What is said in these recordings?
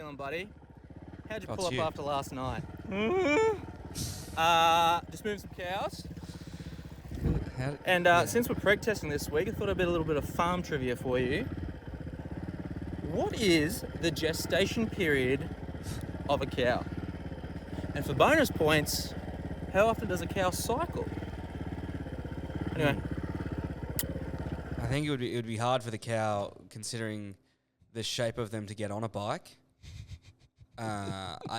feeling, buddy? How'd you Oh, pull up it's you. after last night? Just moving some cows. And since we're preg testing this week, I thought I'd be a little bit of farm trivia for you. What is the gestation period of a cow? And for bonus points, how often does a cow cycle? Anyway. I think it would be hard for the cow, considering the shape of them, to get on a bike.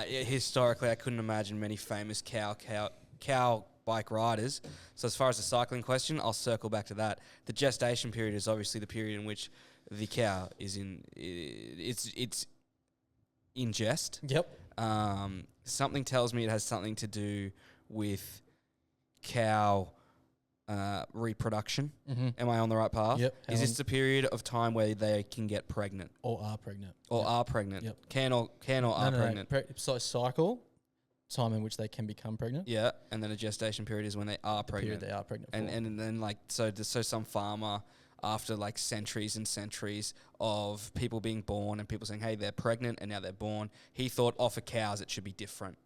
Historically, I couldn't imagine many famous cow bike riders. So as far as the cycling question, I'll circle back to that. The gestation period is obviously the period in which the cow is in jest. Yep. Something tells me it has something to do with cow reproduction. Mm-hmm. Am I on the right path? Yep. Is this the period of time where they can get pregnant? Or are pregnant. Are pregnant? Yep. Can or are pregnant? So cycle, time in which they can become pregnant. Yeah, and then a gestation period is when they are pregnant. Period they are pregnant for. And then like so some farmer, after like centuries and centuries of people being born and people saying, hey, they're pregnant and now they're born, he thought, for cows it should be different.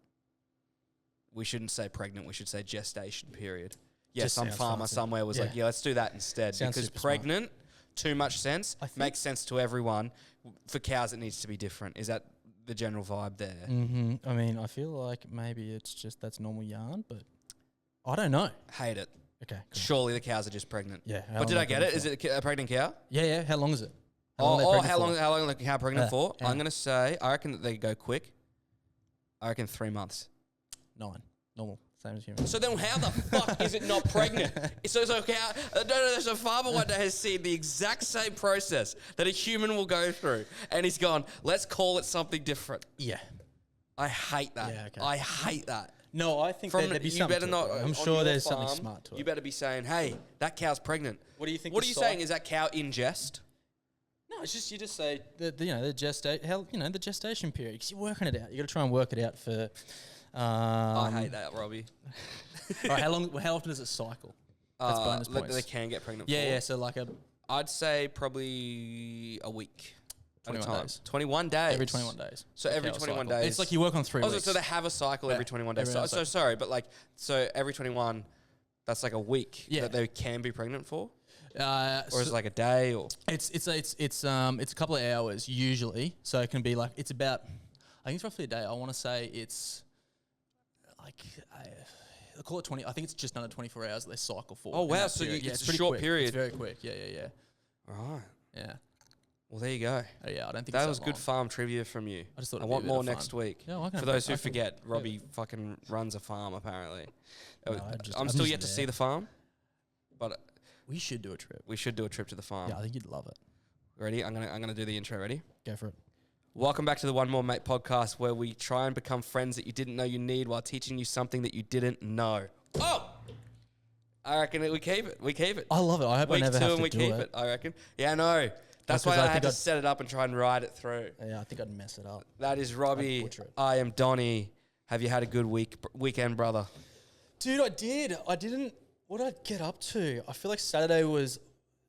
We shouldn't say pregnant, we should say gestation period. Yeah, Just some farmer fancy. somewhere was like, let's do that instead. Sounds because super pregnant, too much sense, I think- makes sense to everyone. For cows, it needs to be different. Is that the general vibe there? Mm-hmm. I mean, I feel like maybe it's just that's normal yarn, but I don't know. Hate it. Okay. Cool. Surely the cows are just pregnant. Yeah. But did I get it? Is it a pregnant cow? Yeah. How long is it? How long are the cow pregnant for? yeah. I'm going to say, I reckon that they go quick. I reckon 3 months. 9. Normal. Same as human. So then how the fuck is it not pregnant? So cow, so farmer one day has seen the exact same process that a human will go through. And he's gone, let's call it something different. Yeah. I hate that. Yeah, okay. I hate that. No, I think there'd be something to it. I'm on sure your there's farm, something smart to it. You better be saying, hey, that cow's pregnant. What do you think? What are you saying? Is that cow in jest? No, it's just you just say the gestation period, because you're working it out. You got to try and work it out for. I hate that, Robbie. All right, how often does it cycle? That's bonus points. They can get pregnant. Yeah. So like I'd say probably a week. 21 days. 21 days. Every 21 days. So every 21 days. It's like you work on 3 weeks. So they have a cycle every 21 days. So sorry, but like, so every 21, that's like a week that they can be pregnant for? Or is it like a day? Or It's a couple of hours usually. So it can be like, it's about, I think it's roughly a day. I want to say it's like, I call it 20. I think it's just under 24 hours that they cycle for. Oh, wow. So it's a short quick. period. It's very quick. Yeah. Right. Yeah. Well, there you go. Oh, yeah, I don't think that it's was that good long. farm trivia from you. I just thought I it'd be want a bit more of next fun. week. Yeah, For those who forget, Robbie fucking runs a farm, apparently. No, I'm still yet to see the farm, but we should do a trip. we should do a trip to the farm. Yeah, I think you'd love it. Ready? I'm gonna do the intro. Ready? Go for it. Welcome back to the One More Mate podcast, where we try and become friends that you didn't know you need while teaching you something that you didn't know. Oh! I reckon we keep it. We keep it. I love it. I hope I never have to do it. Week 2 and we keep it, I reckon. Yeah, I know. That's why I had to set it up and try and ride it through. Yeah, I think I'd mess it up. That is Robbie. I'd butcher it. I am Donny. Have you had a good weekend, brother? Dude, I did. I didn't. What did I get up to? I feel like Saturday was.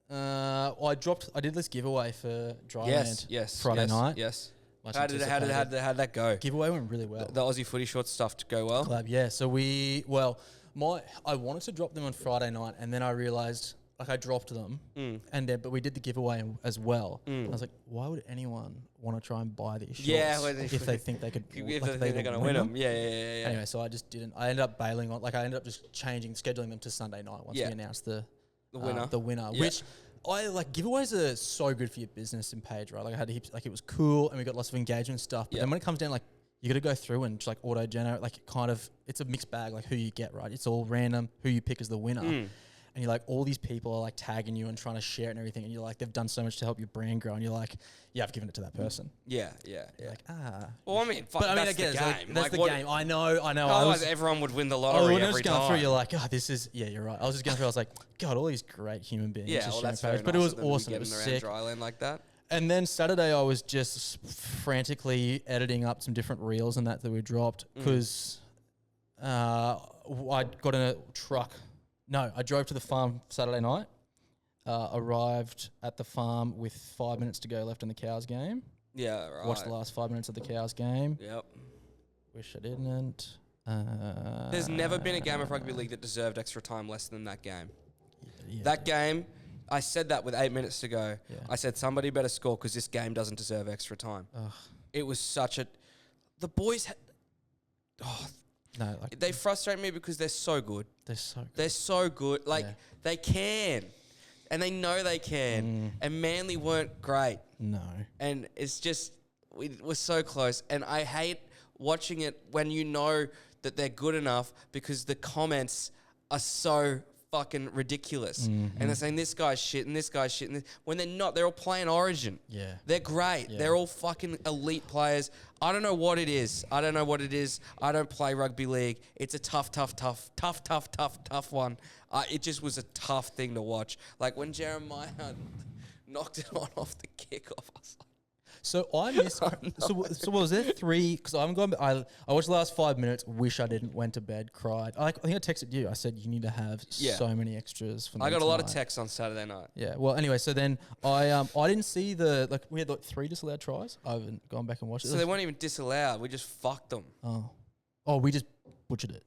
I did this giveaway for Dryland. Yes. Friday night. Yes. Much How did that go? Giveaway went really well. The Aussie footy shorts stuff to go well. Collab, yeah. So I wanted to drop them on Friday night, and then I realized I dropped them, but we did the giveaway as well. I was like, why would anyone want to try and buy these shorts if they think they could? If they think they're going to win them. Yeah. Anyway, so I just didn't. I ended up bailing on. I ended up just scheduling them to Sunday night once we announced the winner. Yeah. Which I like. Giveaways are so good for your business and page, right? Like I had heaps, it was cool, and we got lots of engagement stuff. But then when it comes down, you got to go through and just auto generate. It's a mixed bag. Who you get, right? It's all random. Who you pick as the winner. And you're like, all these people are tagging you and trying to share it and everything. And you're like, they've done so much to help your brand grow. And you're like, yeah, I've given it to that person. Yeah. You're like, Well, I mean, that's the game. That's the game. I know. Otherwise, everyone would win the lottery every time. Going through, you're like, this is, you're right. I was just going through, I was like, God, all these great human beings. Yeah, well, that's very nice. But it was awesome. It was sick. Dryland like that. And then Saturday, I was just frantically editing up some different reels and that we dropped because I got in a truck. No, I drove to the farm Saturday night, arrived at the farm with 5 minutes to go left in the Cows game, Yeah, right. Watched the last 5 minutes of the Cows game. Yep. Wish I didn't. There's never been a game of rugby league that deserved extra time less than that game. Yeah, That game, I said that with 8 minutes to go. Yeah. I said somebody better score because this game doesn't deserve extra time. Ugh. It was such a... The boys... No, like they frustrate me because they're so good. they're so good. They're so good. Like, they can. And they know they can. And Manly weren't great. No. And it's just... We're so close. And I hate watching it when you know that they're good enough because the comments are so fucking ridiculous. And they're saying this guy's shit and this guy's shit. And when they're not, they're all playing Origin. Yeah. They're great. Yeah. They're all fucking elite players. I don't know what it is. I don't play rugby league. It's a tough one. It just was a tough thing to watch. Like when Jeremiah knocked it on off the kickoff, I was like, So I missed. So was there 3? Because I'm going. I watched the last 5 minutes. Wish I didn't. Went to bed. Cried. I think I texted you. I said you need to have so many extras. For I got a lot of tonight. texts on Saturday night. Yeah. Well, anyway. So then I didn't see we had 3 disallowed tries. I haven't gone back and watched it. So they weren't even disallowed. We just fucked them. Oh, we just butchered it.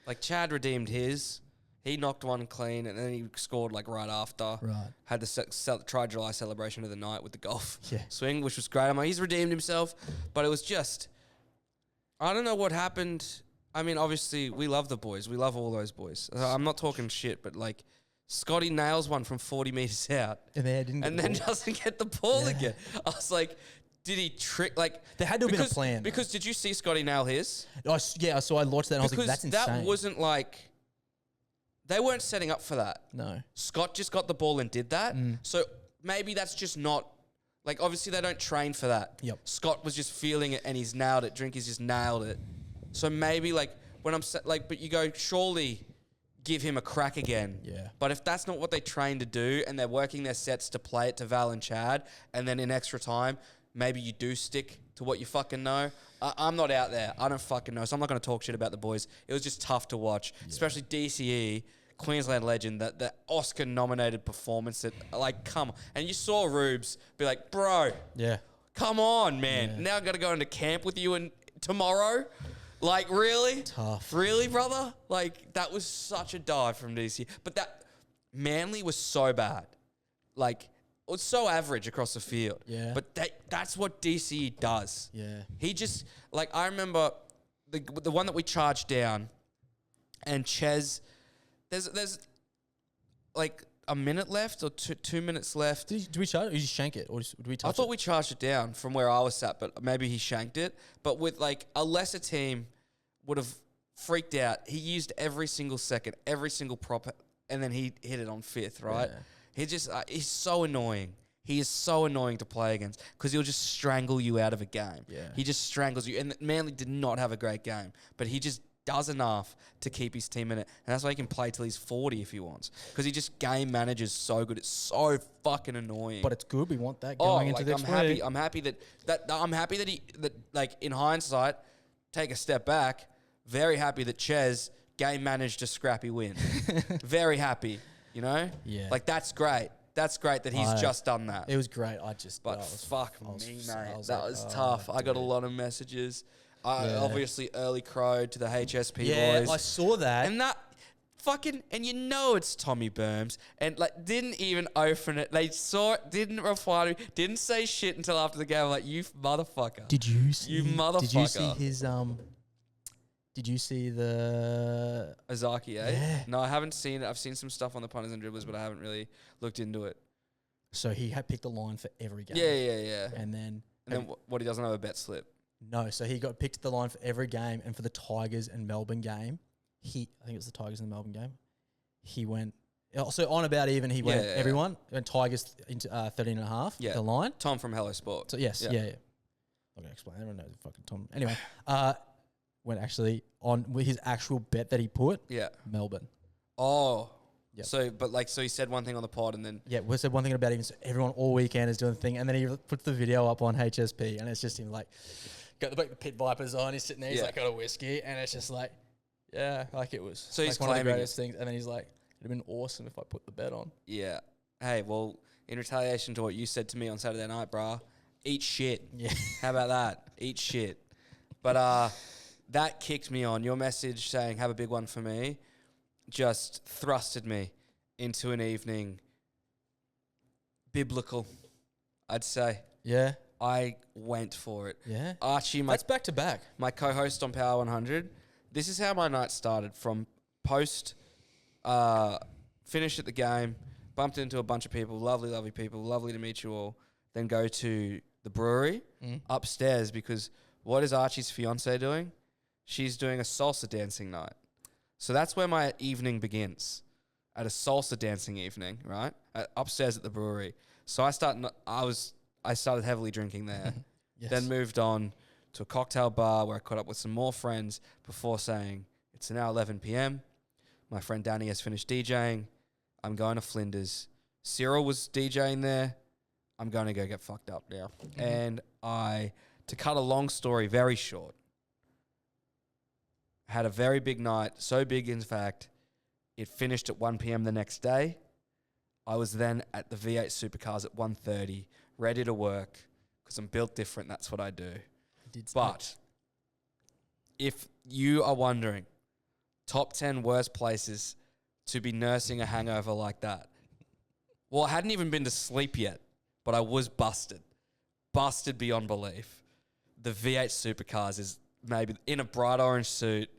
Like Chad redeemed his. He knocked one clean and then he scored like right after. Right. Had the Try-July celebration of the night with the golf Yeah. swing, which was great. I'm like, he's redeemed himself. But it was just, I don't know what happened. I mean, obviously, we love the boys. We love all those boys. I'm not talking shit, but like, Scotty nails one from 40 metres out. And then Doesn't get the ball again. I was like, did he trick? Like, there had to have been a plan. Because did you see Scotty nail his? So I watched that and I was like, that's insane. That wasn't like... They weren't setting up for that. No. Scott just got the ball and did that. So maybe that's just not... Like, obviously, they don't train for that. Yep. Scott was just feeling it and he's nailed it. Drinky's just nailed it. So maybe, like, when I'm... but you go, surely give him a crack again. Yeah. But if that's not what they train to do and they're working their sets to play it to Val and Chad and then in extra time, maybe you do stick to what you fucking know. I'm not out there. I don't fucking know. So I'm not going to talk shit about the boys. It was just tough to watch, especially DCE, Queensland legend, the Oscar-nominated performance that, like, come on. And you saw Rubes be like, bro, come on, man. Yeah. Now I've got to go into camp with you tomorrow? Like, really? Tough. Really, brother? Like, that was such a dive from DCE. But that Manly was so bad. Like, it was so average across the field. Yeah. But that's what DCE does. Yeah. He just, like, I remember the one that we charged down and Ches, there's like a minute left or 2 minutes left. Did we charge it or did you shank it? Or did we touch I thought we charged it down from where I was sat, but maybe he shanked it. But with like a lesser team would have freaked out. He used every single second, every single prop, and then he hit it on 5th, right? Yeah. He just, he's so annoying. He is so annoying to play against because he'll just strangle you out of a game. Yeah. He just strangles you. And Manly did not have a great game, but he just does enough to keep his team in it. And that's why he can play till he's 40 if he wants. Because he just game manages so good. It's so fucking annoying. But it's good. We want that going into this week. I'm happy that like in hindsight, take a step back, very happy that Ches game managed a scrappy win. Very happy, you know? Yeah. Like that's great. That's great that he's just done that. It was great. But fuck me, mate. That was tough. I got a lot of messages. Obviously early crowed to the HSP boys. Yeah, I saw that. And that fucking, and you know it's Tommy Burms, and like didn't even open it. They saw it, didn't reply to me, didn't say shit until after the game. I'm like, you motherfucker. Did you see? You motherfucker. Did you see his Did you see the Azaki, eh? Yeah. No, I haven't seen it. I've seen some stuff on the punters and dribblers, but I haven't really looked into it. So he had picked a line for every game. Yeah. And then What he doesn't have a bet slip. no, so he got picked the line for every game, and for the Tigers and Melbourne game, I think it was the Tigers and the Melbourne game, he went, so on about even, he went everyone, and Tigers into 13.5, the line. Tom from Hello Sport. So yes, yeah. I'm not going to explain, everyone knows fucking Tom. Anyway, went actually on with his actual bet that he put, Melbourne. Oh, Yep. So he said one thing on the pod and then... Yeah, we said one thing about him, so everyone all weekend is doing the thing, and then he puts the video up on HSP, and it's just him like, got the Pit Vipers on, he's sitting there, he's like got a whiskey, and it's just like, like it was. So like he's one of the claiming greatest things, and then he's like, it'd have been awesome if I put the bet on. Yeah. Hey, well, in retaliation to what you said to me on Saturday night, brah, eat shit. Yeah. How about that? Eat shit. But that kicked me on. Your message saying, have a big one for me, just thrusted me into an evening biblical, I'd say. Yeah. I went for it. Yeah. Archie, That's back to back. my co-host on Power 100, this is how my night started. From post, finish at the game, bumped into a bunch of people, lovely, lovely people, lovely to meet you all, then go to the brewery upstairs, because what is Archie's fiance doing? She's doing a salsa dancing night. So that's where my evening begins, at a salsa dancing evening, right? Upstairs at the brewery. So I started heavily drinking there. Yes. Then moved on to a cocktail bar where I caught up with some more friends before saying, it's now 11 p.m. My friend Danny has finished DJing. I'm going to Flinders. Cyril was DJing there. I'm going to go get fucked up now. And to cut a long story very short, had a very big night, so big in fact, it finished at 1 p.m. the next day. I was then at the V8 Supercars at 1:30, ready to work, because I'm built different, that's what I do. But if you are wondering, top 10 worst places to be nursing a hangover like that, well, I hadn't even been to sleep yet, but I was busted. Busted beyond belief. The V8 Supercars is maybe in a bright orange suit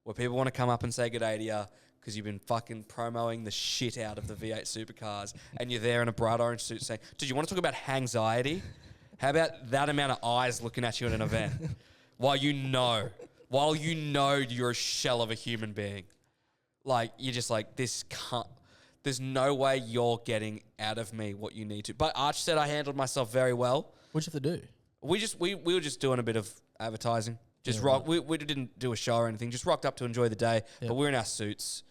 where people want to come up and say good day to you because you've been fucking promoting the shit out of the V8 Supercars, and you're there in a bright orange suit saying, dude, you want to talk about anxiety? How about that amount of eyes looking at you at an event while you know you're a shell of a human being? Like, you're just like, this can't, there's no way you're getting out of me what you need to. But Arch said I handled myself very well. What'd you have to do? We were just doing a bit of advertising. Just rock. We didn't do a show or anything. Just rocked up to enjoy the day. Yeah. But we're in our suits,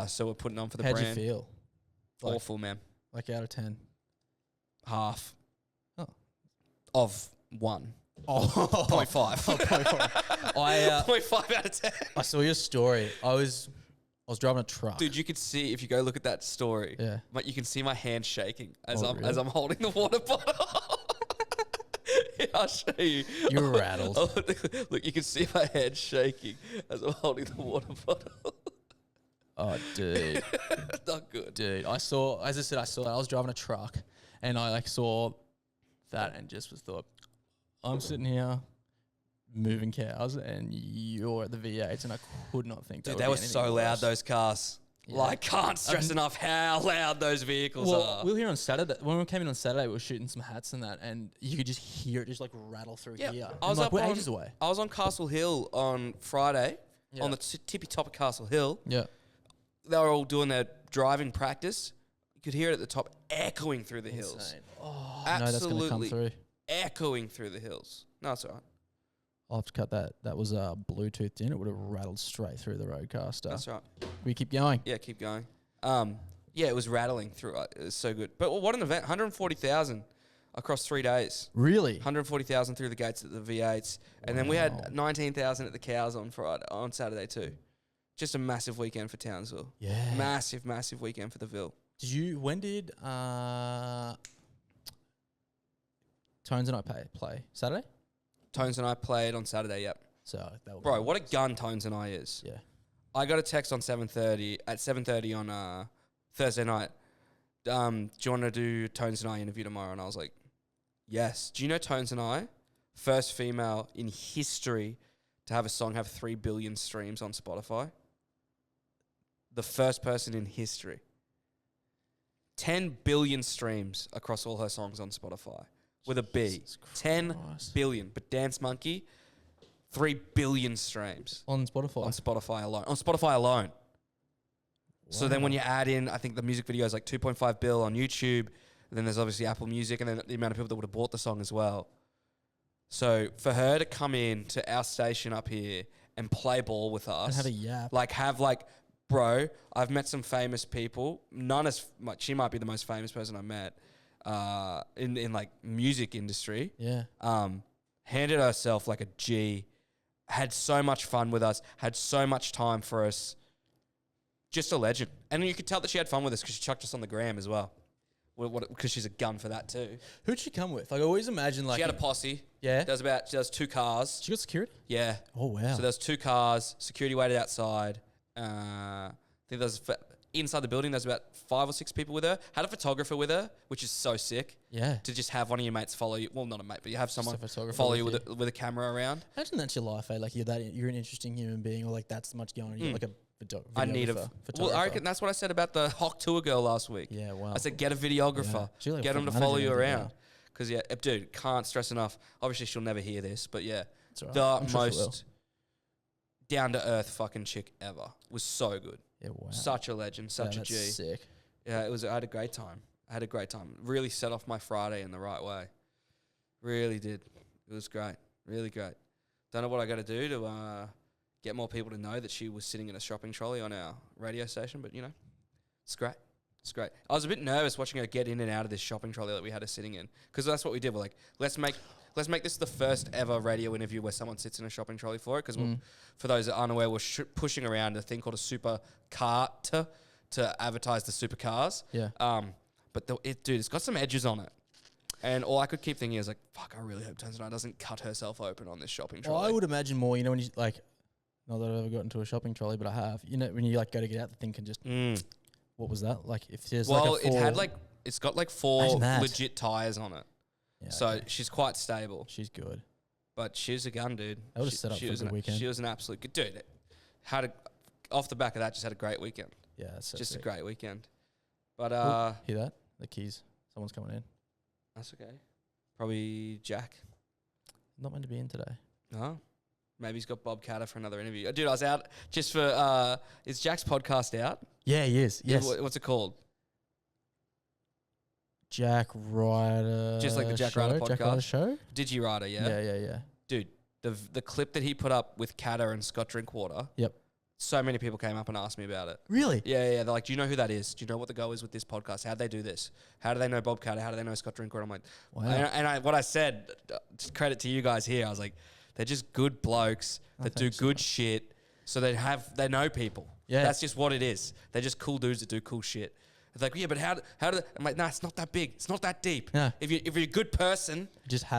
so we're putting on for the How'd brand. you feel? Awful, man. Like out of 10? Half. Oh. Of 1. Oh. 0.5. 0.5 out of 10. I saw your story. I was driving a truck. Dude, you could see, if you go look at that story, Yeah. but you can see my hand shaking as Oh, as I'm holding the water bottle. Yeah, I'll show you. You were rattled. Look, you can see my hand shaking as I'm holding the water bottle. Oh, dude. Not good. Dude, I saw that. I was driving a truck and I saw that and just thought, I'm sitting here moving cows and you're at the V8s, and I could not think that Dude, they were so loud, those cars. Yeah. Like, can't stress enough how loud those vehicles are. We were here on Saturday. When we came in on Saturday, we were shooting some hats and that, and you could just hear it just like rattle through here. I was we're ages away. I was on Castle Hill on Friday, on the tippy top of Castle Hill. Yeah. They were all doing their driving practice. You could hear it at the top, echoing through the hills. Insane. Oh, Absolutely no, that's going to come through. echoing through the hills. No, it's all right. I'll have to cut that. That was Bluetoothed in. It would have rattled straight through the roadcaster. That's right. We keep going. Yeah, keep going. Yeah, it was rattling through. It was so good. But what an event. 140,000 across 3 days. Really? 140,000 through the gates at the V8s. And then we had 19,000 at the Cows on Saturday too. Just a massive weekend for Townsville. Yeah. Massive, massive weekend for the Ville. When did Tones and I play? Saturday? Tones and I played on Saturday, yep. So that would Bro, what a gun Tones and I is. Yeah. I got a text on 7:30 on Thursday night. Do you want to do Tones and I interview tomorrow? And I was like, yes. Do you know Tones and I, first female in history to have a song have 3 billion streams on Spotify? The first person in history. 10 billion streams across all her songs on Spotify. With a B. 10 billion. But Dance Monkey, 3 billion streams. On Spotify? On Spotify alone. On Spotify alone. Wow. So then when you add in, I think the music video is like 2.5 bill on YouTube. Then there's obviously Apple Music, and then the amount of people that would have bought the song as well. So for her to come in to our station up here and play ball with us. And have a yap. Bro, I've met some famous people. None as much. She might be the most famous person I met in like music industry. Yeah. Handed herself like a G. Had so much fun with us. Had so much time for us. Just a legend. And you could tell that she had fun with us because she chucked us on the gram as well. Because she's a gun for that too. Who'd she come with? Like, I always imagine, like... She had a posse. Yeah? She does 2 cars. She got security? Yeah. Oh, wow. So there's 2 cars, security waited outside. I think there's... Inside the building, there's about 5 or 6 people with her. Had a photographer with her, which is so sick. Yeah. To just have one of your mates follow you. Well, not a mate, but you have someone photographer follow you with a camera around. Imagine that's your life, eh? Like, you're an interesting human being, or like that's much going on. You're like a photographer. I need Well, I reckon that's what I said about the Hawk Tour girl last week. Yeah, wow. I said, get a videographer. Yeah. Like get them to follow you around. Because, yeah, dude, can't stress enough. Obviously, she'll never hear this, but yeah. Right. The most down-to-earth fucking chick ever. Was so good. Yeah, wow. Such a legend, such a G. Sick. Yeah, I had a great time. Really set off my Friday in the right way. Really did. It was great. Really great. Don't know what I got to do to get more people to know that she was sitting in a shopping trolley on our radio station, but, you know, it's great. It's great. I was a bit nervous watching her get in and out of this shopping trolley that we had her sitting in, because that's what we did. We're like, let's make this the first ever radio interview where someone sits in a shopping trolley for it, because for those that aren't aware, we're pushing around a thing called a super cart to advertise the supercars. Yeah. But dude, it's got some edges on it. And all I could keep thinking is like, fuck, I really hope Tanzania doesn't cut herself open on this shopping trolley. Well, I would imagine more, you know, when you like, not that I've ever got into a shopping trolley, but I have. You know, when you like go to get out, the thing can just, what was that? Like if there's it's got like 4 legit tires on it. Yeah, so she's quite stable. She's good. But she's a gun, dude. That would have set up for a good weekend. She was an absolute good dude. Off the back of that, just had a great weekend. Yeah, that's so just sick. a great weekend. But hear that? The keys. Someone's coming in. That's okay. Probably Jack. Not meant to be in today. No. Maybe he's got Bob Catter for another interview. Dude, I was out just for... is Jack's podcast out? Yeah, he is. Yes. What's it called? Jack Ryder. Just like the Jack Ryder podcast. Jack Ryder show? Digi-Ryder, yeah? Yeah. Dude, the clip that he put up with Catter and Scott Drinkwater... Yep. So many people came up and asked me about it. Really? Yeah. They're like, do you know who that is? Do you know what the go is with this podcast? How'd they do this? How do they know Bob Catter? How do they know Scott Drinkwater? I'm like, wow. What I said, credit to you guys here, I was like, they're just good blokes that do good shit. So they know people. Yeah. That's just what it is. They're just cool dudes that do cool shit. It's like, yeah, but how do they? I'm like, nah, it's not that big. It's not that deep. Yeah. If you're a good person,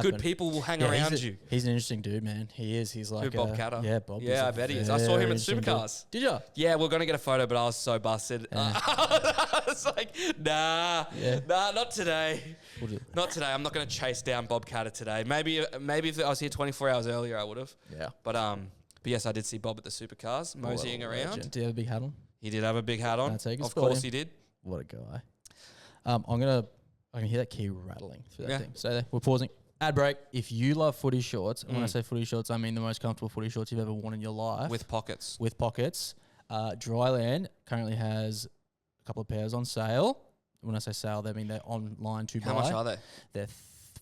good people will hang around you. He's an interesting dude, man. He is. He's like Bob Catter. Yeah, Bob. Yeah, I bet he is. I saw him at Supercars. Did you? Yeah, we're gonna get a photo, but I was so busted. I was like, nah, not today. Not today. I'm not gonna chase down Bob Catter today. Maybe if I was here 24 hours earlier, I would have. Yeah. But yes, I did see Bob at the Supercars moseying around. Did he have a big hat on? He did have a big hat on. Of course he did. What a guy. I can hear that key rattling through that thing. Stay there. We're pausing. Ad break. If you love footy shorts, and when I say footy shorts, I mean the most comfortable footy shorts you've ever worn in your life. With pockets. Dryland currently has a couple of pairs on sale. When I say sale, they mean they're online to buy. How much are they? They're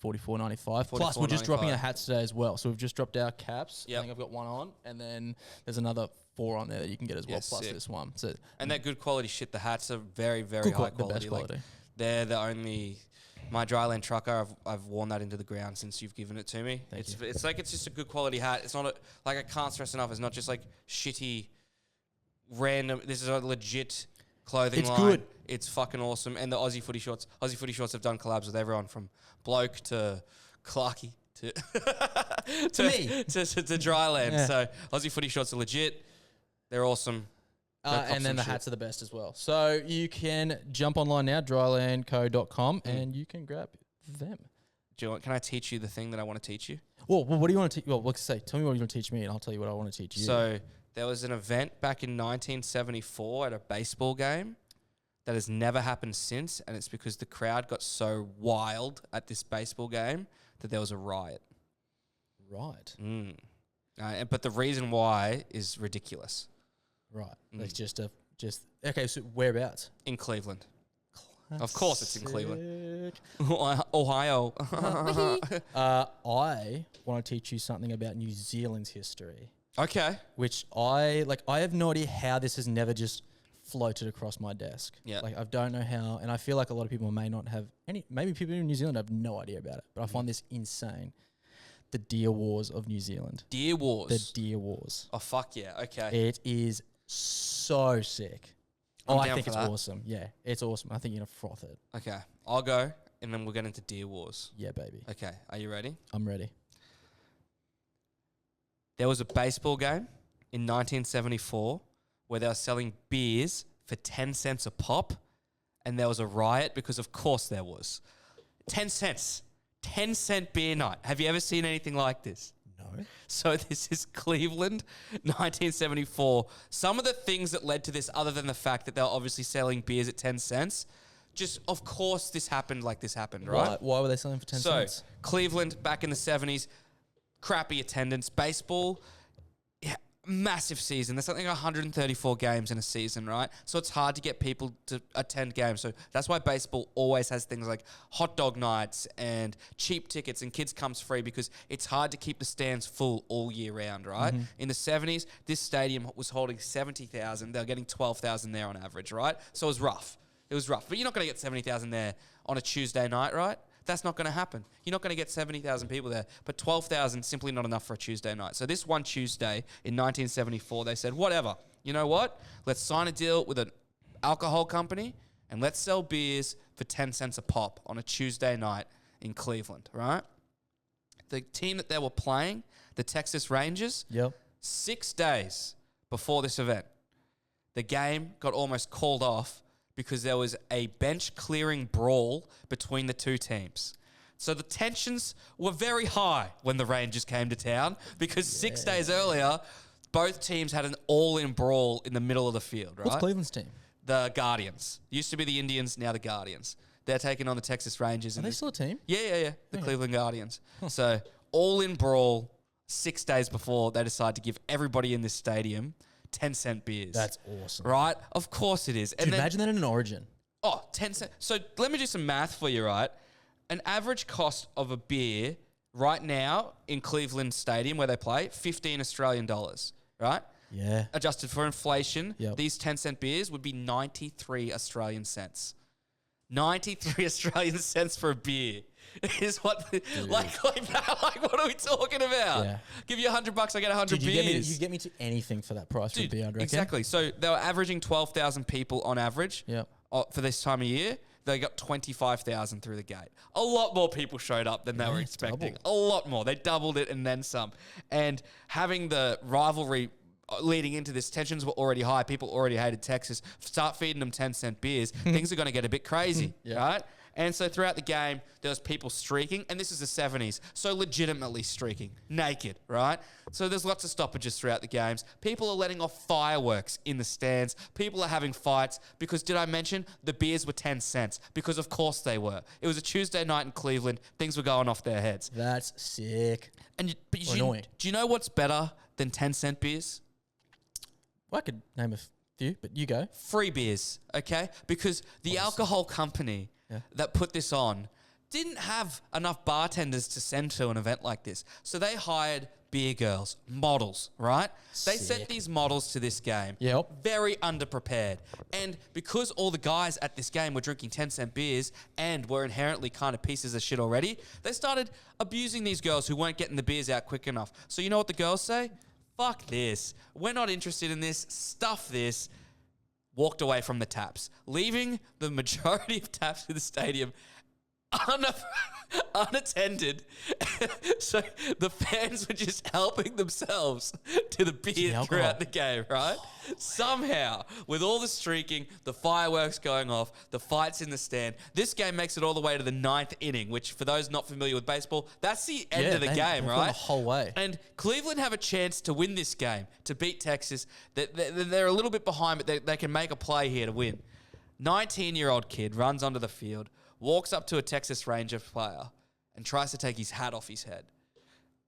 $44.95. Plus, we're just dropping our hats today as well. So we've just dropped our caps. Yep. I think I've got one on, and then there's another 4 on there that you can get as well, plus sick. This one. So and they're good quality shit. The hats are very, very high quality. The best quality. Like, they're the only... My Dryland trucker, I've worn that into the ground since you've given it to me. It's like it's just a good quality hat. It's not like I can't stress enough. It's not just like shitty, random. This is a legit clothing line. It's good. It's fucking awesome. And the Aussie Footy Shorts have done collabs with everyone from Bloke to Clarky to to Dryland. Yeah. So Aussie Footy Shorts are legit. They're awesome. And then the hats are the best as well. So you can jump online now, drylandco.com, and you can grab them. Can I teach you the thing that I want to teach you? Well, what do you want to teach? Well, let's say, tell me what you want to teach me, and I'll tell you what I want to teach you. So there was an event back in 1974 at a baseball game that has never happened since, and it's because the crowd got so wild at this baseball game that there was a riot. Right. But the reason why is ridiculous. Right. It's just okay, so whereabouts? In Cleveland. Classic. Of course it's in Cleveland. Ohio. I want to teach you something about New Zealand's history. Okay. Which I have no idea how this has never just floated across my desk. Yeah. Like I don't know how, and I feel like a lot of people may not have maybe people in New Zealand have no idea about it, but I find this insane. The Deer Wars of New Zealand. Deer Wars? The Deer Wars. Oh, fuck yeah. Okay. It is so sick. Oh, I'm I down think for it's that. awesome. Yeah, it's awesome. I think you're going to froth it. Okay, I'll go, and then we'll get into Deer Wars. Yeah, baby. Okay, are you ready? I'm ready. There was a baseball game in 1974 where they were selling beers for 10 cents a pop, and there was a riot because, of course, there was. 10 cents. 10-cent beer night. Have you ever seen anything like this? No. So this is Cleveland, 1974. Some of the things that led to this, other than the fact that they were obviously selling beers at 10 cents, just, of course, this happened, right? Why were they selling for 10 cents? So, Cleveland, back in the 70s, crappy attendance. Baseball, massive season. There's something like 134 games in a season, right? So it's hard to get people to attend games. So that's why baseball always has things like hot dog nights and cheap tickets, and kids comes free because it's hard to keep the stands full all year round, right? Mm-hmm. In the 70s, this stadium was holding 70,000. They were getting 12,000 there on average, right? So it was rough. It was rough. But you're not going to get 70,000 there on a Tuesday night, right? That's not going to happen. You're not going to get 70,000 people there. But 12,000 simply not enough for a Tuesday night. So this one Tuesday in 1974, they said, whatever. You know what? Let's sign a deal with an alcohol company and let's sell beers for 10 cents a pop on a Tuesday night in Cleveland, right? The team that they were playing, the Texas Rangers, 6 days before this event, the game got almost called off because there was a bench-clearing brawl between the two teams. So the tensions were very high when the Rangers came to town because 6 days earlier, both teams had an all-in brawl in the middle of the field, right? What's Cleveland's team? The Guardians. Used to be the Indians, now the Guardians. They're taking on the Texas Rangers. Are they still a team? Yeah. The Cleveland Guardians. So all-in brawl 6 days before they decide to give everybody in this stadium 10-cent beers. That's awesome. Right? Of course it is. Dude, imagine that in an Origin. Oh, 10 cents. So let me do some math for you, right? An average cost of a beer right now in Cleveland Stadium where they play, 15 Australian dollars, right? Yeah. Adjusted for inflation, these 10-cent beers would be 93 Australian cents. 93 Australian cents for a beer is what, like that. Like, what are we talking about? Yeah. Give you $100, I get 100 beers. You get me to anything for that price for a beer, I reckon. Exactly. So they were averaging 12,000 people on average Yep. for this time of year. They got 25,000 through the gate. A lot more people showed up than they were expecting. Doubled. A lot more. They doubled it and then some. And having the rivalry leading into this, tensions were already high. People already hated Texas. Start feeding them 10-cent beers. Things are going to get a bit crazy, right? And so throughout the game, there was people streaking, and this is the 70s, so legitimately streaking, naked, right? So there's lots of stoppages throughout the games. People are letting off fireworks in the stands. People are having fights because, did I mention, the beers were 10 cents? Because of course they were. It was a Tuesday night in Cleveland. Things were going off their heads. That's sick. Do you know what's better than 10-cent beers? Well, I could name a few, but you go. Free beers, okay? Because the alcohol company that put this on didn't have enough bartenders to send to an event like this. So they hired beer girls, models, right? They sent these models to this game. Yep. Very underprepared. And because all the guys at this game were drinking 10-cent beers and were inherently kind of pieces of shit already, they started abusing these girls who weren't getting the beers out quick enough. So you know what the girls say? Fuck this. We're not interested in this. Stuff this. Walked away from the taps, leaving the majority of taps in the stadium unattended. So the fans were just helping themselves to the beer throughout the game, right? Somehow, with all the streaking, the fireworks going off, the fights in the stand, this game makes it all the way to the 9th inning, which for those not familiar with baseball, that's the end of the game, right? The whole way. And Cleveland have a chance to win this game, to beat Texas. They're a little bit behind, but they can make a play here to win. 19-year-old kid runs onto the field, walks up to a Texas Ranger player and tries to take his hat off his head.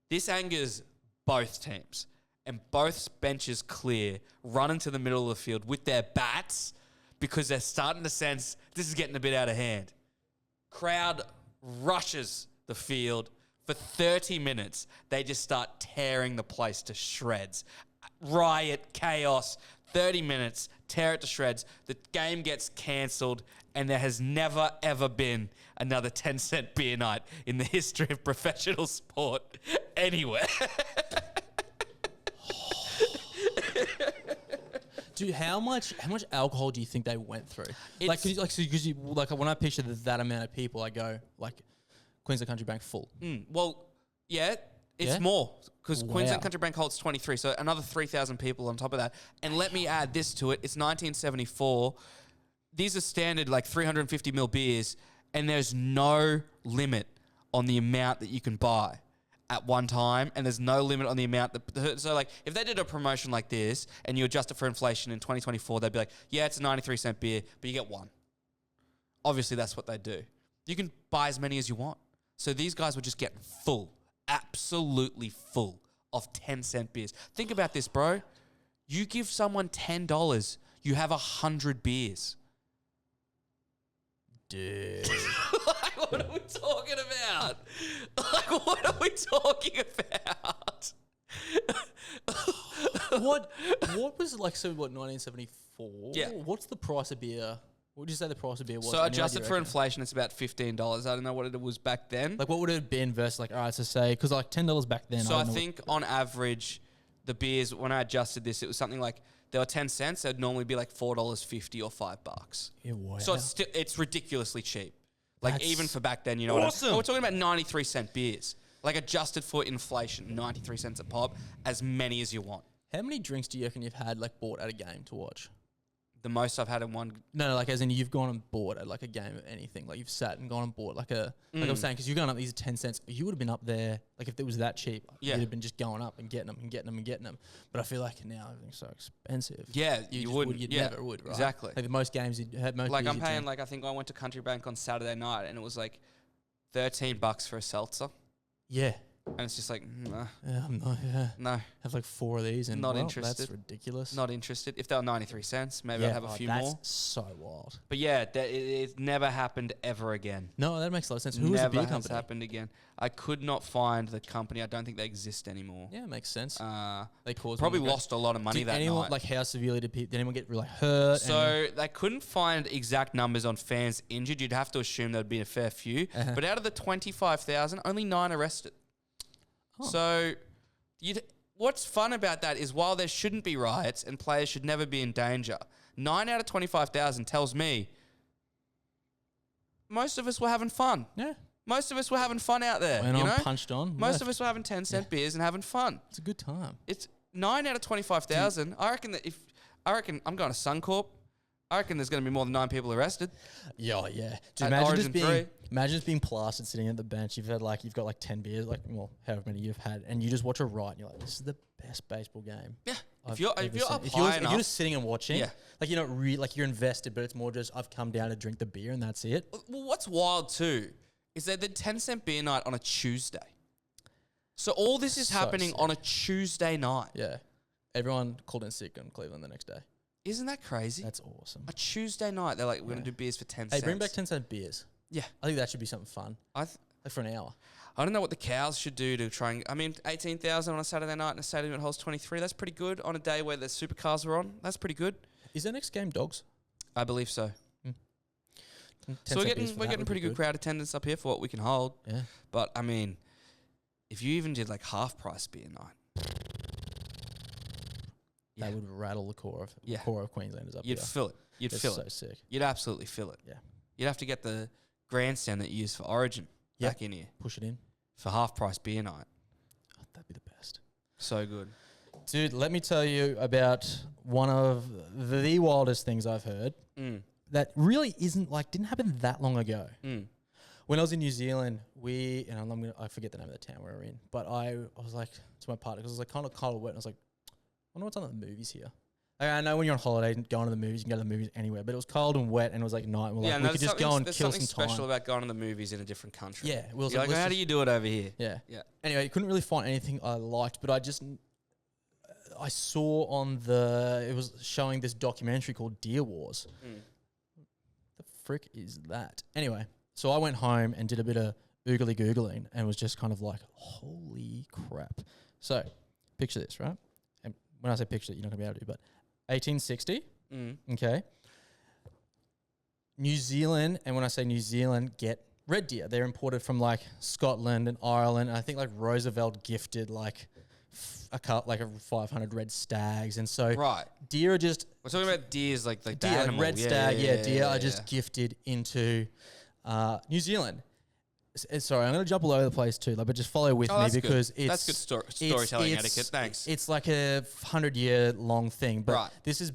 This angers both teams, and both benches clear, run into the middle of the field with their bats because they're starting to sense this is getting a bit out of hand. Crowd rushes the field. For 30 minutes, they just start tearing the place to shreds. Riot, chaos, 30 minutes, tear it to shreds. The game gets cancelled, and there has never, ever been another 10-cent beer night in the history of professional sport anywhere. Dude, how much alcohol do you think they went through? Like, when I picture that amount of people, I go like Queensland Country Bank full. Well, yeah, it's more because Queensland Country Bank holds 23, so another 3,000 people on top of that. And let me add this to it: it's 1974. These are standard like 350 ml beers, and there's no limit on the amount that you can buy at one time, and there's no limit on the amount that. So, like, if they did a promotion like this and you adjust it for inflation in 2024, they'd be like, yeah, it's a 93-cent beer, but you get one. Obviously, that's what they do. You can buy as many as you want. So these guys were just getting full, absolutely full of 10-cent beers. Think about this, bro. You give someone $10, you have 100 beers. Dude. Like, what are we talking about? Like, what are we talking about? What was like, so what, 1974? Yeah. What's the price of beer? What would you say the price of beer was? So adjusted for inflation, it's about $15. I don't know what it was back then. Like, what would it have been versus, like, all right, so say, because like $10 back then. So I think on average, the beers, when I adjusted this, it was something like, there were 10 cents. It'd normally be like $4.50 or $5. Yeah, wow. So it's ridiculously cheap. Like, That's even for back then, you know awesome. what we're talking about 93-cent beers. Like, adjusted for inflation, 93 cents a pop, as many as you want. How many drinks do you reckon you've had, like, bought at a game to watch? The most I've had in one... No, like, as in you've gone and bought at, like, a game of anything. Like, you've sat and gone and bought, like, like I was saying, because you're going up, these are 10 cents. You would have been up there, like, if it was that cheap, you'd have been just going up and getting them and getting them and getting them. But I feel like now everything's so expensive. Yeah, you wouldn't. You yeah, never would, right? Exactly. Like, the most games you'd had, most like, beers I'm you'd paying, drink. like, I think I went to Country Bank on Saturday night, and it was, like, $13 for a seltzer. Yeah. And it's just like, nah, Yeah, I'm not, no, have like 4 of these and Not well, interested. That's ridiculous. not interested. If they were 93 cents, maybe I'd have a few that's more. so wild. But yeah, it never happened ever again. No, that makes a lot of sense. Who was the beer Never has company? happened again. I could not find the company. I don't think they exist anymore. Yeah, it makes sense. They caused Probably lost a lot of money Did that anyone, night. like, how severely did anyone get really hurt? So they couldn't find exact numbers on fans injured. You'd have to assume there'd be a fair few. But out of the 25,000, only 9 arrested. Oh. So what's fun about that is while there shouldn't be riots and players should never be in danger, 9 out of 25,000 tells me most of us were having fun. Yeah. Most of us were having fun out there. Went you on, know? punched on. Most of us were having 10-cent beers and having fun. It's a good time. It's 9 out of 25,000. I reckon I'm going to Suncorp. I reckon there's going to be more than 9 people arrested. Yeah. Dude, At Origin 3. Imagine just being plastered sitting at the bench. You've got like 10 beers, like, well, however many you've had, and you just watch a riot and you're like, this is the best baseball game. Yeah. I've If you're ever up seen. high If you're enough, just sitting and watching, Yeah. like, you're not like, you're invested, but it's more just, I've come down to drink the beer and that's it. Well, what's wild too is that the 10-cent beer night on a Tuesday. So all this is So happening sick. on a Tuesday night. Yeah. Everyone called in sick in Cleveland the next day. Isn't that crazy? That's awesome. A Tuesday night, they're like, we're going to do beers for 10 cents. Hey, bring back 10-cent beers. Yeah. I think that should be something fun. I Like for an hour. don't know what the Cows should do to try and... I mean, 18,000 on a Saturday night in a stadium that holds 23, that's pretty good. On a day where the supercars are on, that's pretty good. Is their next game dogs? I believe so. 10 So we're cent beers getting for that would pretty be good crowd attendance up here for what we can hold. Yeah. But, I mean, if you even did like half-price beer night... That would rattle the core of Queenslanders up You'd here. fill it. You'd It's fill so it. sick. You'd absolutely fill it. Yeah. You'd have to get the grandstand that you use for Origin back in here Push it in. for half-price beer night. Oh, that'd be the best. So good. Dude, let me tell you about one of the wildest things I've heard that really didn't happen that long ago. When I was in New Zealand, I forget the name of the town we were in, but I was like to my partner, because it was like kind of cold and wet, and I was like, I wonder what's on the movies here. Like, I know when you're on holiday and going to the movies, you can go to the movies anywhere, but it was cold and wet and it was like night. And we're like, we could just go and kill some time. There's something special about going to the movies in a different country. Yeah. You're like, how do you do it over here? Yeah. Yeah. Anyway, you couldn't really find anything I liked, but I saw it was showing this documentary called Deer Wars. The frick is that? Anyway, so I went home and did a bit of Googling and was just kind of like, holy crap. So picture this, right? And when I say picture, you're not going to be able to do, but 1860, okay? New Zealand, and when I say New Zealand, get red deer. They're imported from like Scotland and Ireland. And I think like Roosevelt gifted like like a 500 red stags, and so Right. deer are just We're talking about deers, like the deer, animal. red stag, deer are yeah. just gifted into New Zealand. Sorry, I'm going to jump all over the place too, but just follow with me because that's good storytelling etiquette. Thanks. It's like a 100-year long thing, but this is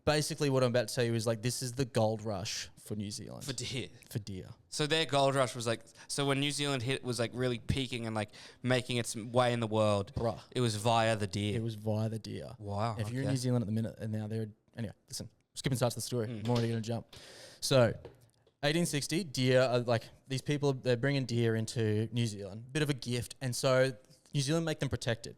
basically what I'm about to tell you is like this is the gold rush for New Zealand For deer. For deer. So their gold rush was like, so when New Zealand was like really peaking and like making its way in the world, it was via the deer. It was via the deer. Wow. If you're in New Zealand at the minute, and now anyway, listen, skipping starts the story. I'm already going to jump. So 1860, deer are like, these people, they're bringing deer into New Zealand, bit of a gift. And so New Zealand make them protected.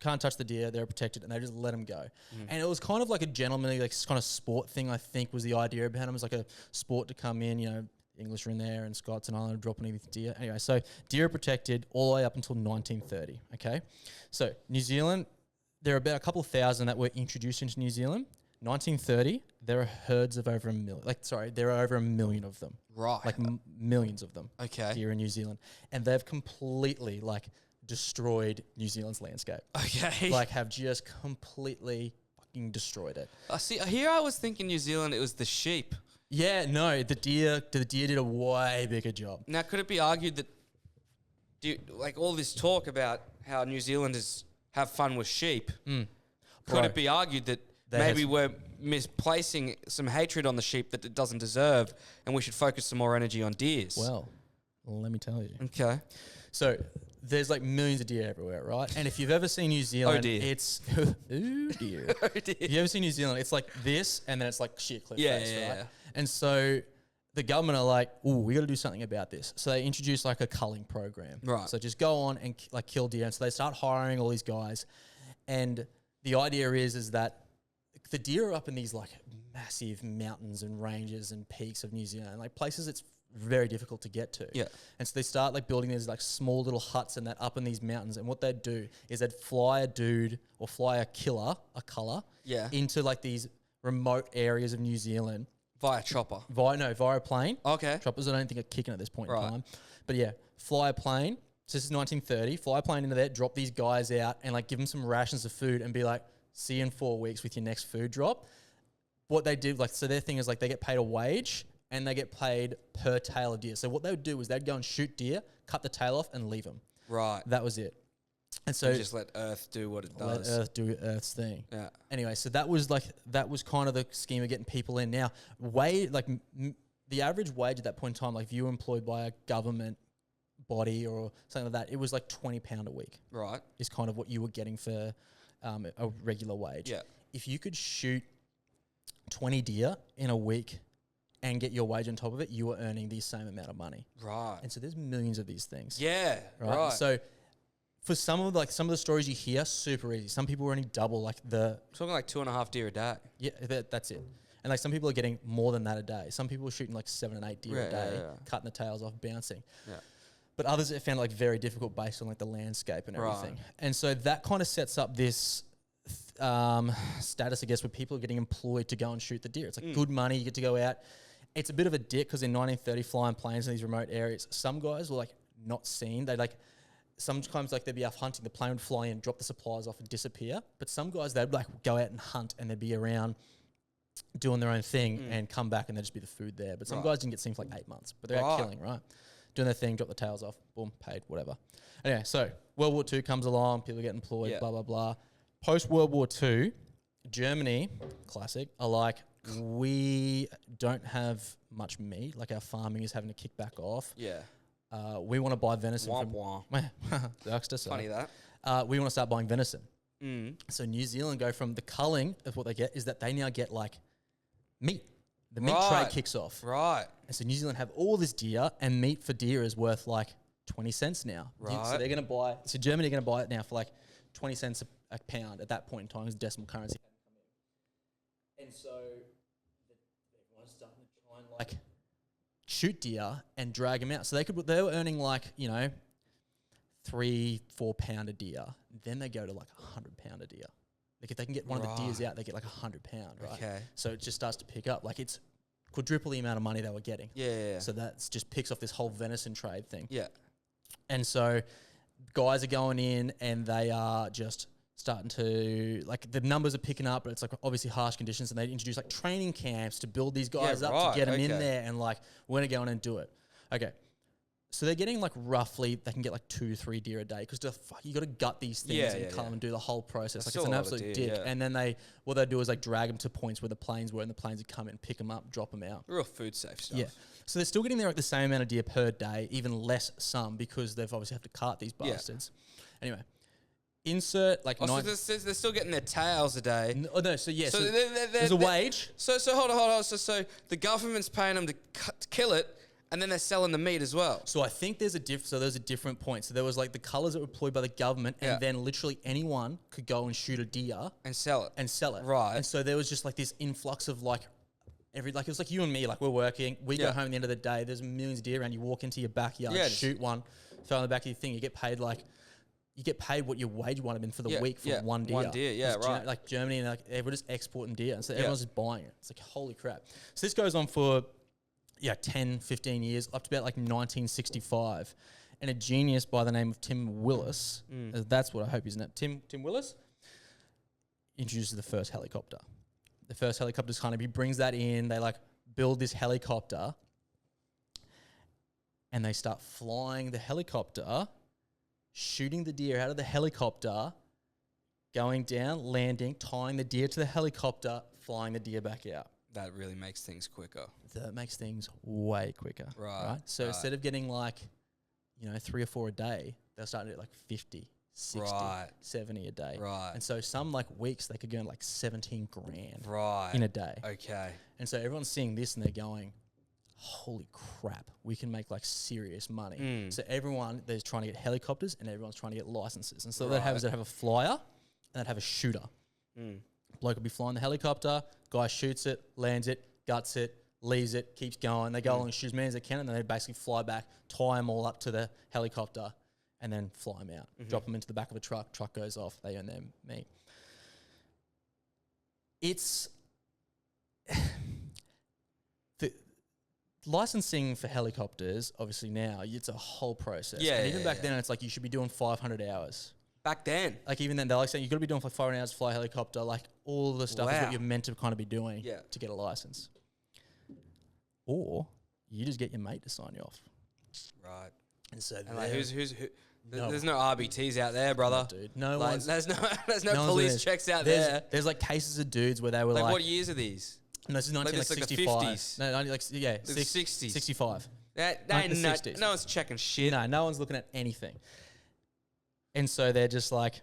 Can't touch the deer, they're protected, and they just let them go. And it was kind of like a gentlemanly, like kind of sport thing, I think, was the idea behind it. It was like a sport to come in, English are in there and Scots and Ireland are dropping in with deer. Anyway, so deer are protected all the way up until 1930, okay? So New Zealand, there are about a couple of thousand that were introduced into New Zealand. 1930, there are herds of over a million. There are over 1 million of them. Right. Like millions of them. Okay. Here in New Zealand. And they've completely, destroyed New Zealand's landscape. Okay. Have just completely fucking destroyed it. See, here I was thinking New Zealand, it was the sheep. Yeah, no, the deer did a way bigger job. Now, could it be argued that, all this talk about how New Zealanders have fun with sheep, could it be argued that maybe we're misplacing some hatred on the sheep that it doesn't deserve, and we should focus some more energy on deers? Well, let me tell you. Okay. So there's millions of deer everywhere, right? And if you've ever seen New Zealand, it's ooh dear. Oh dear. If you ever seen New Zealand, it's like this, and then it's like sheer cliff face, right? Yeah. And so the government are like, "Ooh, we got to do something about this." So they introduce a culling program. Right. So just go on and kill deer. And so they start hiring all these guys, and the idea is that the deer are up in these massive mountains and ranges and peaks of New Zealand, places it's very difficult to get to. Yeah. And so they start building these small little huts and that up in these mountains. And what they'd do is they'd fly a dude or fly a killer, into these remote areas of New Zealand. Via chopper. Via a plane. Okay. Choppers I don't think are kicking at this point in Right. time. But yeah, fly a plane. So this is 1930. Fly a plane into there, drop these guys out and give them some rations of food and be like, see you in 4 weeks with your next food drop. What they do, so their thing is they get paid a wage and they get paid per tail of deer. So what they would do is they'd go and shoot deer, cut the tail off and leave them. Right. That was it. And so just let Earth do what it does. Let Earth do Earth's thing. Yeah. Anyway, so that was kind of the scheme of getting people in. Now, the average wage at that point in time, if you were employed by a government body or something like that, it was £20 a week. Right. Is kind of what you were getting for a regular wage. Yeah. If you could shoot 20 deer in a week and get your wage on top of it, you were earning the same amount of money. Right. And so there's millions of these things. Yeah. Right. So for some of the stories you hear, super easy. Some people are earning double Talking 2.5 deer a day. Yeah, that's it. And some people are getting more than that a day. Some people are shooting 7 and 8 deer a day, cutting the tails off, bouncing. Yeah. But others have found very difficult based on the landscape and everything. And so that kind of sets up this status, I guess, where people are getting employed to go and shoot the deer. It's good money. You get to go out. It's a bit of a dick because in 1930, flying planes in these remote areas, some guys were not seen. They sometimes they'd be off hunting. The plane would fly in, drop the supplies off, and disappear. But some guys they'd go out and hunt, and they'd be around doing their own thing and come back, and there'd just be the food there. But some guys didn't get seen for 8 months, but they're out killing, right? Doing their thing, drop the tails off, boom, paid, whatever. Anyway, so World War II comes along, people get employed, blah, blah, blah. Post World War II, Germany, classic, are we don't have much meat. Our farming is having to kick back off. Yeah. We want to buy venison wah. Funny that. we want to start buying venison. Mm. So New Zealand go from the culling of what they get is that they now get meat. The meat trade kicks off. Right. And so New Zealand have all this deer, and meat for deer is worth 20 cents now. Right. So they're going to buy. So Germany are going to buy it now for 20 cents a pound at that point in time, as decimal currency. And so everyone's starting to try and shoot deer and drag them out. So they were earning £3-4 a deer. Then they go to £100 a deer. If they can get one of the deers out, they get £100, right? Okay. So it just starts to pick up. It's quadruple the amount of money they were getting. Yeah. So that just picks off this whole venison trade thing. Yeah. And so guys are going in and they are just starting to, like, the numbers are picking up, but it's like obviously harsh conditions, and they introduce like training camps to build these guys up to get them in there, and like, we're going to go in and do it. Okay. So they're getting like roughly, they can get like 2-3 deer a day, because you got to gut these things and come and do the whole process. Like, it's an absolute dick. And then what they do is like drag them to points where the planes were, and the planes would come in, pick them up, drop them out. Real food safe stuff. Yeah. So they're still getting there at the same amount of deer per day, even less some, because they've obviously have to cart these bastards. Anyway, insert like so they're still getting their tails a day. So there's a wage. So hold on. So the government's paying them to kill it, and then they're selling the meat as well. So I think there's a different point. So there was like the colours that were employed by the government, and then literally anyone could go and shoot a deer and sell it. Right. And so there was just like this influx of like it was like you and me, like we're working, we go home at the end of the day, there's millions of deer around, you walk into your backyard, shoot one, throw on the back of your thing, you get paid what your wage would have been for the week for one deer. One deer, right. Like Germany, and like everyone's just exporting deer, and so everyone's just buying it. It's like, holy crap. So this goes on for 10, 15 years, up to about like 1965. And a genius by the name of Tim Willis, that's what I hope his name, Tim Willis, introduces the first helicopter. The first helicopter's he brings that in, they like build this helicopter, and they start flying the helicopter, shooting the deer out of the helicopter, going down, landing, tying the deer to the helicopter, flying the deer back out. That really makes things quicker. That makes things way quicker. Right? So instead of getting like, 3 or 4 a day, they'll start at like 50, 60, 70 a day. Right. And so some like weeks they could go in like 17 grand in a day. Okay. And so everyone's seeing this and they're going, holy crap, we can make like serious money. So everyone, they're trying to get helicopters and everyone's trying to get licenses. And so they'd have a flyer and they'd have a shooter. Bloke would be flying the helicopter, guy shoots it, lands it, guts it, leaves it, keeps going. They go along and shoot as many as they can, and then they basically fly back, tie them all up to the helicopter, and then fly them out. Drop them into the back of a truck goes off, they earn their meat. It's... the licensing for helicopters, obviously now, it's a whole process. And even back then, it's like you should be doing 500 hours. Back then? Like even then, they're like saying you've got to be doing for 500 hours, fly a helicopter, like all the stuff is what you're meant to kind of be doing to get a license. Or you just get your mate to sign you off. Right. And so like who? There's no RBTs out there, brother. No, dude. No like, one's... There's no police checks out there. There's like cases of dudes where they were like... what years are these? No, this is 1965. Like the 50s. No, like, yeah. 60s. 65. No one's checking shit. No one's looking at anything. And so they're just like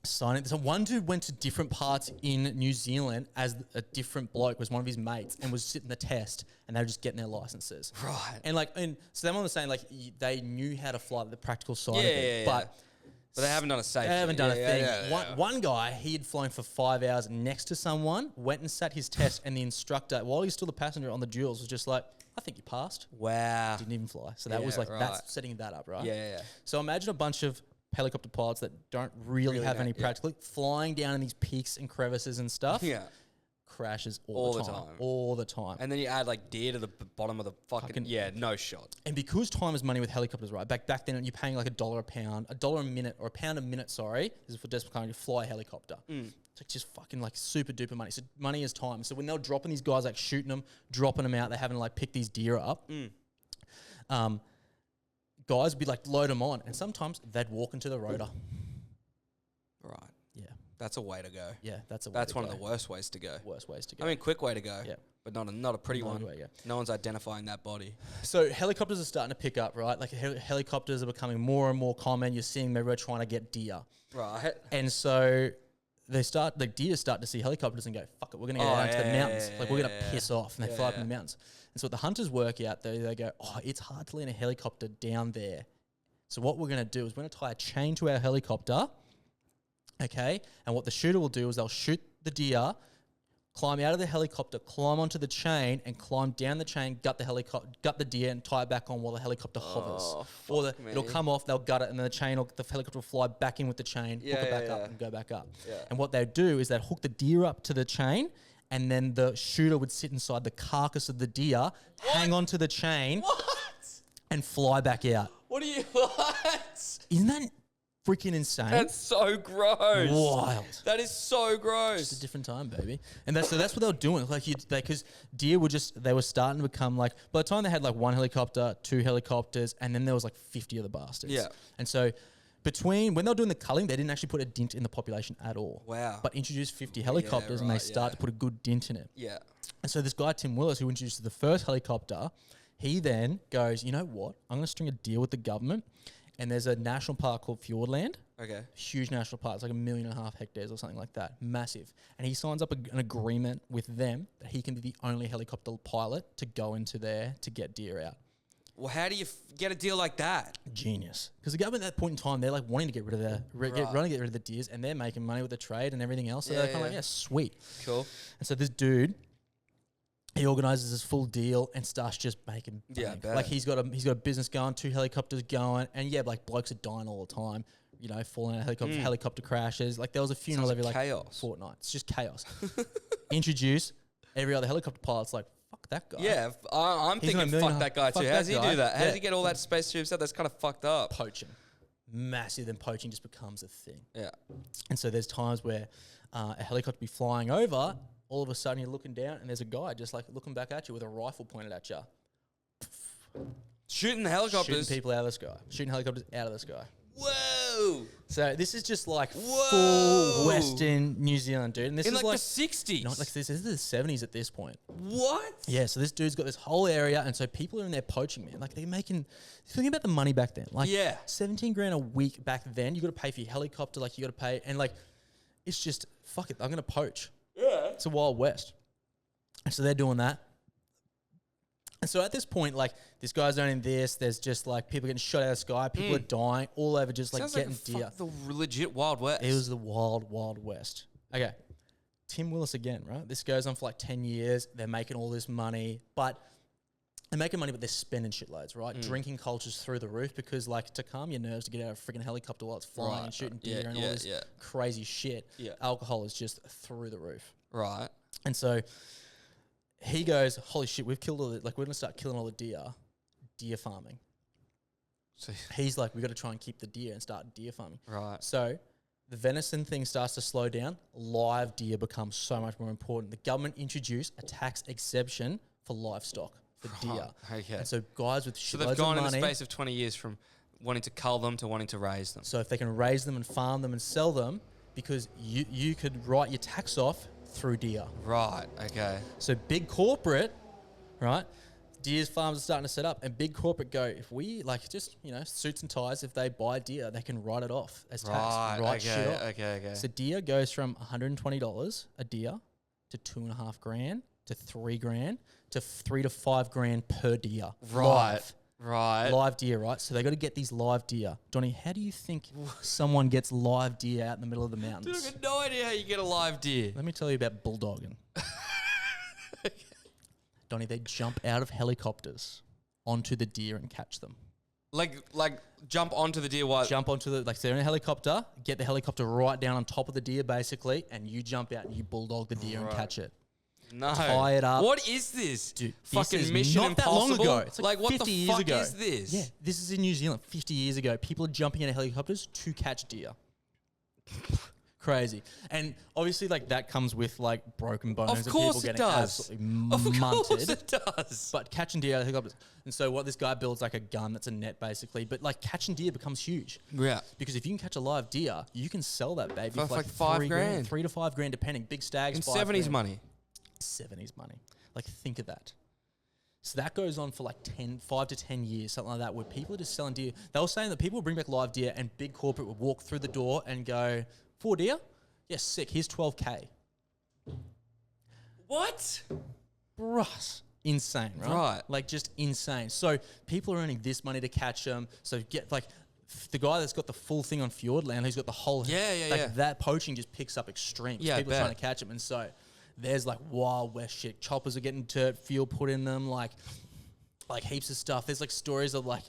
signing. So one dude went to different parts in New Zealand as a different bloke, was one of his mates, and was sitting the test, and they were just getting their licenses. Right. And so them on the saying like they knew how to fly the practical side of it, but they haven't done a safe. They haven't done a thing. One guy, he had flown for 5 hours next to someone, went and sat his test, and the instructor, while he's still the passenger on the duels, was just like, I think you passed. Wow. Didn't even fly. So that was like, that's setting that up, right? Yeah. So imagine a bunch of helicopter pilots that don't really have any practical, flying down in these peaks and crevices and stuff. Crashes all the time. And then you add like deer to the bottom of the fucking no shot. And because time is money with helicopters, right? Back then you're paying like $1 a pound, $1 a minute, or £1 a minute, sorry. This is for desperate kind of fly a helicopter. It's like just fucking like super duper money. So money is time. So when they're dropping these guys, like shooting them, dropping them out, they're having to like pick these deer up. Guys would be like, load them on. And sometimes they'd walk into the rotor. Right. Yeah. That's a way to go. Yeah, that's one of the worst ways to go. Worst ways to go. I mean, quick way to go. Yeah. But not a pretty one. No one's identifying that body. So helicopters are starting to pick up, right? Like helicopters are becoming more and more common. You're seeing them everywhere trying to get deer. Right. And so deer start to see helicopters and go, fuck it, we're going to go down to the mountains. Like we're going to piss off. And they fly up in the mountains. And so what the hunters work out, they go, it's hard to land a helicopter down there. So what we're going to do is we're going to tie a chain to our helicopter, okay? And what the shooter will do is they'll shoot the deer, climb out of the helicopter, climb onto the chain, and climb down the chain, gut the deer, and tie it back on while the helicopter hovers. Or it'll come off, they'll gut it, and then the helicopter will fly back in with the chain, hook it back up, and go back up. Yeah. And what they'd do is they'd hook the deer up to the chain, and then the shooter would sit inside the carcass of the deer, hang onto the chain, and fly back out. What are you? What? Isn't that freaking insane? That's so gross. Wild. That is so gross. It's a different time, baby. And that's what they were doing. Like because deer were they were starting to become like, by the time they had like 1 helicopter, 2 helicopters, and then there was like 50 of the bastards. Yeah. And so when they were doing the culling, they didn't actually put a dint in the population at all. Wow. But introduced 50 helicopters and they start to put a good dint in it. Yeah. And so this guy, Tim Willis, who introduced the first helicopter, he then goes, you know what? I'm going to string a deal with the government. And there's a national park called Fiordland. Okay. Huge national park. It's like 1.5 million hectares or something like that. Massive. And he signs up an agreement with them that he can be the only helicopter pilot to go into there to get deer out. Well, how do you get a deal like that? Genius. Because the government at that point in time, they're like wanting to get rid of the deers, and they're making money with the trade and everything else. So they're kind of like, yeah, sweet. Cool. And so this dude, he organizes this full deal and starts just making bank. Yeah, like he's got a business going, 2 helicopters going, and like blokes are dying all the time. You know, falling out of helicopter crashes. Like there was a funeral every fortnight. It's just chaos. Introduce every other helicopter pilot's like, fuck that guy. Yeah, I'm thinking fuck that guy too. How does he do that? How does he get all that space to himself? That's kind of fucked up. Poaching. Massive. Then poaching just becomes a thing. Yeah. And so there's times where a helicopter be flying over, all of a sudden you're looking down and there's a guy just like looking back at you with a rifle pointed at you. Shooting the helicopters. Shooting people out of the sky. Shooting helicopters out of the sky. Whoa. So this is just like full Western New Zealand, dude. And this in is like the 60s. Not like this is the 70s at this point. What? Yeah, so this dude's got this whole area, and so people are in there poaching, man. Like they're making, think about the money back then. Like 17 grand a week back then. You got to pay for your helicopter, like you got to pay, and like it's just fuck it. I'm gonna poach. Yeah. It's a Wild West. And so they're doing that. And so at this point, like, this guy's owning this. There's just, like, people getting shot out of the sky. People are dying all over just, like, getting deer. The legit Wild West. It was the Wild West. Okay. Tim Willis again, right? This goes on for, like, 10 years. They're making all this money. But they're making money, but they're spending shitloads, right? Drinking culture's through the roof because, like, to calm your nerves to get out of a freaking helicopter while it's flying and shooting deer and all this crazy shit, alcohol is just through the roof. Right. And so he goes, holy shit, we've killed all the, like, we're going to start killing all the deer farming. So he's like, we got to try and keep the deer and start deer farming. Right. So the venison thing starts to slow down. Live deer becomes so much more important. The government introduced a tax exemption for livestock, for deer. Okay. And so guys with shitloads So they've gone of in money, the space of 20 years from wanting to cull them to wanting to raise them. so if they can raise them and farm them and sell them, because you could write your tax off through deer. Right, okay. So big corporate, right? Deer's farms are starting to set up, and big corporate go, if we, like, just, you know, suits and ties, if they buy deer, they can write it off as tax. Write shit off. Okay. So deer goes from $120 a deer to $2.5 grand to $3 grand to $3 to $5 grand per deer. Right. Live deer, right? So they got to get these live deer. Donny, how do you think someone gets live deer out in the middle of the mountains? Dude, I've got no idea how you get a live deer. Let me tell you about bulldogging. Donny, they jump out of helicopters onto the deer and catch them. Like jump onto the deer while... Jump onto the, like, they're in a helicopter, get the helicopter right down on top of the deer, basically, and you jump out and you bulldog the deer and catch it. No. Tie it up. What is this? Dude, fucking this is Mission not Impossible? That long ago. It's like what 50 the years fuck ago. is this? Yeah, this is in New Zealand 50 years ago. People are jumping out of helicopters to catch deer. Crazy. And obviously, like, that comes with, like, broken bones and people getting absolutely munted. Of course it does. But catching deer out of helicopters. And so what this guy builds, like, a gun that's a net, basically. But, like, catching deer becomes huge. Yeah. Because if you can catch a live deer, you can sell that baby For for like $5 grand. $3 to $5 grand, depending. Big stags, In 5 70s grand. money. 70s money. Like, think of that. So that goes on for like 5 to 10 years, something like that, where people are just selling deer. They were saying that people would bring back live deer and big corporate would walk through the door and go, 4 deer? Yes, sick. Here's 12K. What? Bruh. Insane, right? Right. Like, just insane. So people are earning this money to catch them. So get, like, the guy that's got the full thing on Fiordland, who's got the whole... That poaching just picks up extreme. Yeah, people are trying to catch them. And so there's, like, Wild West shit. Choppers are getting dirt fuel put in them, like heaps of stuff. There's, like, stories of, like,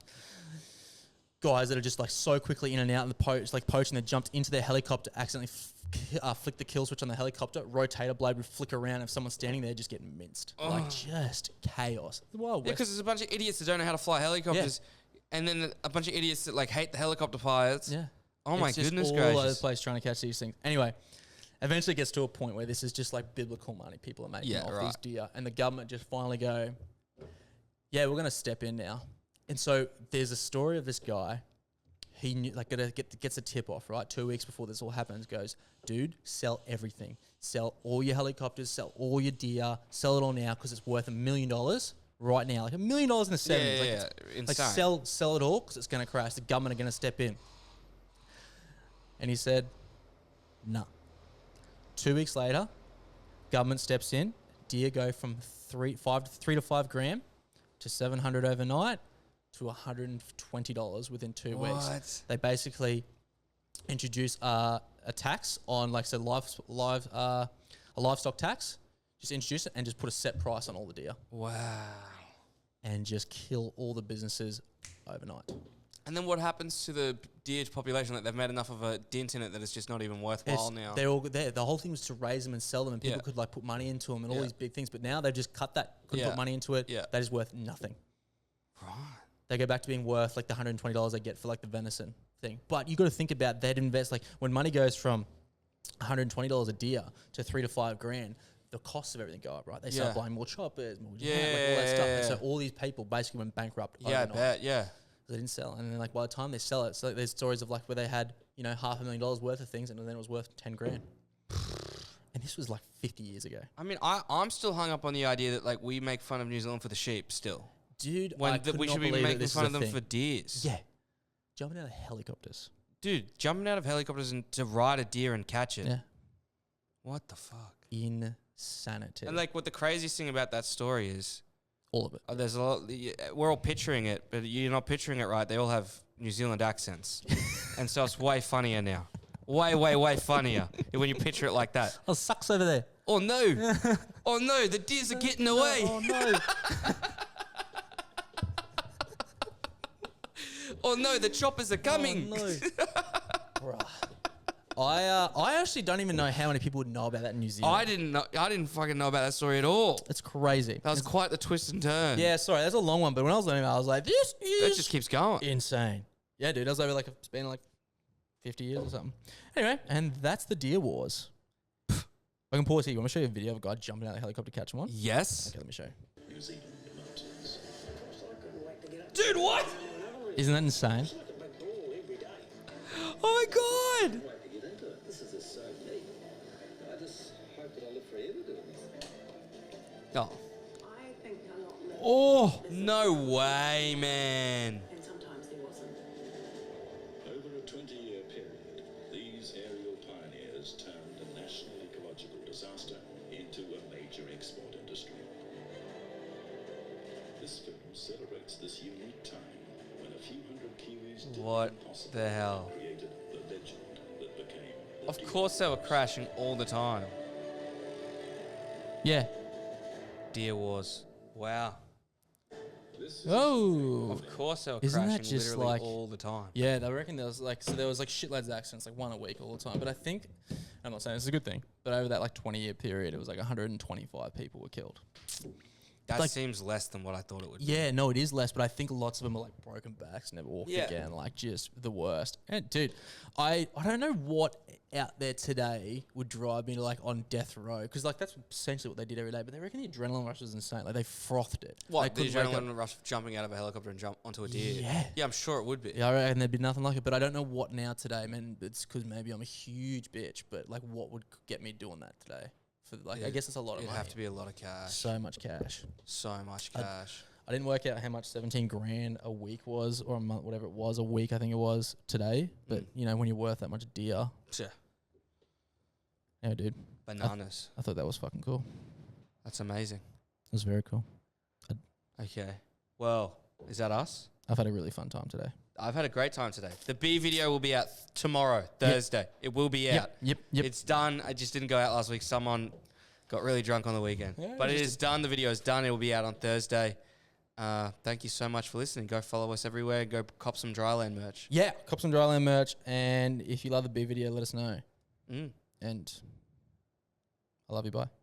guys that are just, like, so quickly in and out and poaching, they jumped into their helicopter, accidentally flick the kill switch on the helicopter, rotator blade would flick around, and if someone's standing there, just getting minced. Like, just chaos. The Wild West. Yeah, because there's a bunch of idiots that don't know how to fly helicopters And then a bunch of idiots that like hate the helicopter pilots. Yeah. Oh my It's just goodness all gracious. over the place trying to catch these things. Anyway, eventually it gets to a point where this is just like biblical money people are making off these deer. And the government just finally go, yeah, we're going to step in now. And so there's a story of this guy. He knew, like, gets a tip off, right? 2 weeks before this all happens, goes, dude, sell everything. Sell all your helicopters, sell all your deer, sell it all now because it's worth $1 million right now. Like $1 million in the 70s. Yeah, like insane. sell it all because it's going to crash. The government are going to step in. And he said, nah. 2 weeks later, government steps in. Deer go from 3 to 5 gram to 700 overnight to $120 within 2 weeks. They basically introduce a tax on, like, so a livestock tax. Just introduce it and just put a set price on all the deer. Wow. And just kill all the businesses overnight. And then what happens to the deer population? Like they've made enough of a dent in it that it's just not even worthwhile now. They're all there. The whole thing was to raise them and sell them, and people could like put money into them and all these big things. But now they've just cut that. Couldn't put money into it. Yeah. That is worth nothing. Right. They go back to being worth like the $120 they get for like the venison thing. But you got to think about they'd invest, like when money goes from $120 a deer to 3 to 5 grand. The costs of everything go up, right? They start buying more choppers, more all that stuff. And so all these people basically went bankrupt overnight. I bet, yeah. They didn't sell. And then like by the time they sell it, so there's stories of like where they had, you know, $500,000 worth of things and then it was worth 10 grand. And this was like 50 years ago. I mean, I'm still hung up on the idea that like we make fun of New Zealand for the sheep still. Dude, when we should be making fun of them for deers. Yeah. Jumping out of helicopters. Dude, jumping out of helicopters and to ride a deer and catch it. Yeah. What the fuck? Insanity. And like what the craziest thing about that story is, all of it. There's a lot. We're all picturing it, but you're not picturing it right. They all have New Zealand accents, and so it's way funnier now. Way funnier when you picture it like that. Oh, sucks over there. Oh no! Oh no! The deers are getting away. Oh no! Oh no! The choppers are coming. Oh, no. Bruh. I actually don't even know how many people would know about that in New Zealand. I didn't fucking know about that story at all. It's crazy. That was quite the twist and turn. Yeah, sorry, that's a long one. But when I was learning, I was like, this is It just keeps going. insane. Yeah, dude, I was over like it's been like 50 years or something. Anyway, and that's the deer wars. I can pause here. You want me to show you a video of a guy jumping out of the helicopter to catch one? Yes. Okay, let me show you. New Zealand mountains. Dude, what? Isn't that insane? Oh my god! This is just so neat. I just hope that I live forever doing this. Oh. I think a lot less. Oh, no way, man. And sometimes there wasn't. Over a 20-year period, these aerial pioneers turned a national ecological disaster into a major export industry. This film celebrates this unique time when a few hundred Kiwis did What the impossible the hell? and created the legend that became the Of deer. course they were crashing all the time. Yeah. Deer Wars. Wow. This is Oh. Of course they were Isn't that crashing just literally like- all the time. Yeah, they reckon there was like shitloads of accidents, like one a week all the time. But I think, I'm not saying it's a good thing, but over that like 20-year period, it was like 125 people were killed. That Like- seems less than what I thought it would be. Yeah, no, it is less, but I think lots of them are like broken backs, never walked Yeah. again, like just the worst. And dude, I don't know what out there today would drive me to like on death row, because like that's essentially what they did every day. But they reckon the adrenaline rush was insane. Like they frothed it. What, They the couldn't wake up. adrenaline rush of jumping out of a helicopter and jump onto a deer? Yeah. Yeah, I'm sure it would be. Yeah, I reckon there'd be nothing like it, but I don't know what now today, man. It's because maybe I'm a huge bitch, but like what would get me doing that today? For like, I guess it's a lot of It'd money. have to be a lot of cash. So much cash. So much cash. I didn't work out how much 17 grand a week was, or a month, whatever it was, a week I think it was today. But you know, when you're worth that much deer, Yeah. yeah, dude, Bananas. I thought that was fucking cool. That's amazing. It was very cool. Okay. Well, is that us? I've had a really fun time today. I've had a great time today. The B video will be out tomorrow, Thursday. It will be out. Yep. It's done. I just didn't go out last week. Someone got really drunk on the weekend. Yeah, but it is done. The video is done. It will be out on Thursday. Thank you so much for listening. Go follow us everywhere. Go cop some Dryland merch. Yeah, cop some Dryland merch, and if you love the B video, let us know. Mm. And I love you. Bye.